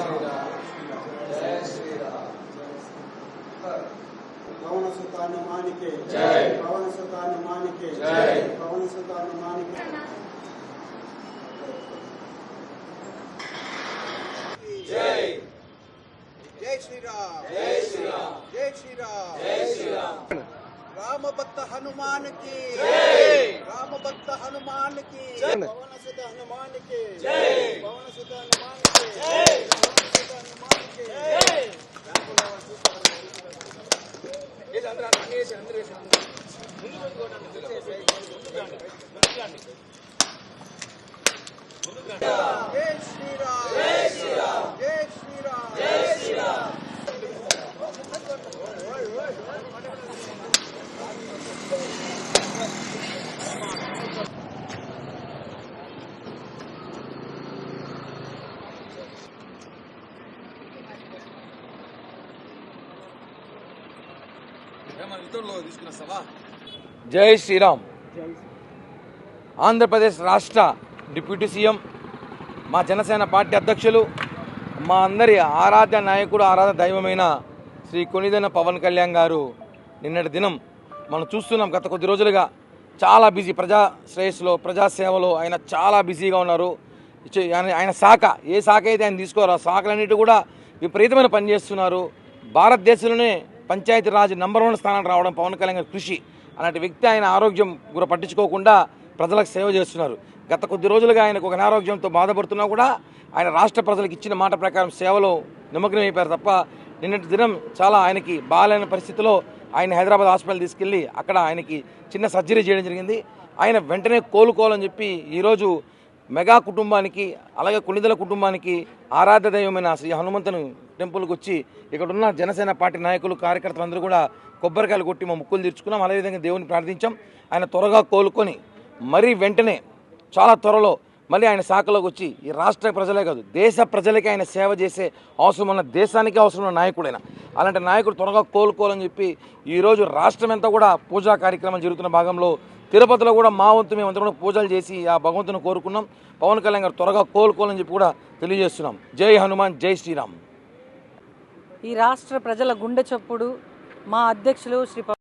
पवन सुत हनुमान के जय। पवन सुत हनुमान के जय। पवन सुत हनुमान के जय। जय श्री राम। जय श्री राम। जय श्री राम। जय श्री राम। राम भक्त हनुमान की जय। राम भक्त हनुमान की जय। पवन सुत हनुमान के जय। पवन सुत हनुमान के जय। पवन सुत हनुमान के जय। जय श्री राम। जय श्री राम। जय श्री राम। जय श्री राम। జై శ్రీరామ్. ఆంధ్రప్రదేశ్ రాష్ట్ర డిప్యూటీ సీఎం, మా జనసేన పార్టీ అధ్యక్షులు, మా అందరి ఆరాధ్య నాయకుడు, ఆరాధ్య దైవమైన శ్రీ కొణిదెల పవన్ కళ్యాణ్ గారు నిన్నటి దినం మనం చూస్తున్నాం. గత కొద్ది రోజులుగా చాలా బిజీ, ప్రజా శ్రేయస్సులో, ప్రజాసేవలో ఆయన చాలా బిజీగా ఉన్నారు. ఆయన శాఖ, ఏ శాఖ అయితే ఆయన తీసుకోరో ఆ శాఖలన్నిటి కూడా విపరీతమైన పనిచేస్తున్నారు. భారతదేశంలోనే పంచాయతీరాజ్ నంబర్ 1 స్థానానికి రావడం పవన్ కళ్యాణ్ గారి కృషి. అలాంటి వ్యక్తి ఆయన ఆరోగ్యం కూడా పట్టించుకోకుండా ప్రజలకు సేవ చేస్తున్నారు. గత కొద్ది రోజులుగా ఆయనకు ఒక అనారోగ్యంతో బాధపడుతున్నా కూడా ఆయన రాష్ట్ర ప్రజలకు ఇచ్చిన మాట ప్రకారం సేవలో నిమగ్నం అయిపోయారు తప్ప, నిన్నటి దినం చాలా ఆయనకి బాగాలేని పరిస్థితిలో ఆయన హైదరాబాద్ హాస్పిటల్ తీసుకెళ్ళి అక్కడ ఆయనకి చిన్న సర్జరీ చేయడం జరిగింది. ఆయన వెంటనే కోలుకోవాలని చెప్పి ఈరోజు మెగా కుటుంబానికి, అలాగే కొణిదెల కుటుంబానికి ఆరాధ్య దైవమైన శ్రీ హనుమంతుని టెంపుల్కి వచ్చి ఇక్కడున్న జనసేన పార్టీ నాయకులు, కార్యకర్తలు అందరూ కూడా కొబ్బరికాయలు కొట్టి మా ముక్కులు తీర్చుకున్నాం. అదేవిధంగా దేవుని ప్రార్థించాం. ఆయన త్వరగా కోలుకొని మరీ వెంటనే చాలా త్వరలో మళ్ళీ ఆయన శాఖలోకి వచ్చి ఈ రాష్ట్ర ప్రజలే కాదు దేశ ప్రజలకి ఆయన సేవ చేసే అవసరం ఉన్న, దేశానికి అవసరం ఉన్న నాయకుడైన. అలాంటి నాయకుడు త్వరగా కోలుకోవాలని చెప్పి ఈరోజు రాష్ట్రం అంతా కూడా పూజా కార్యక్రమాలు జరుగుతున్న భాగంలో తిరుపతిలో కూడా మా వంతు మేమంతా కూడా పూజలు చేసి ఆ భగవంతుని కోరుకున్నాం. పవన్ కళ్యాణ్ గారు త్వరగా కోలుకోవాలని చెప్పి కూడా తెలియజేస్తున్నాం. జై హనుమాన్. జై శ్రీరామ్. ఈ రాష్ట్ర ప్రజల గుండె చప్పుడు మా అధ్యక్షులు శ్రీ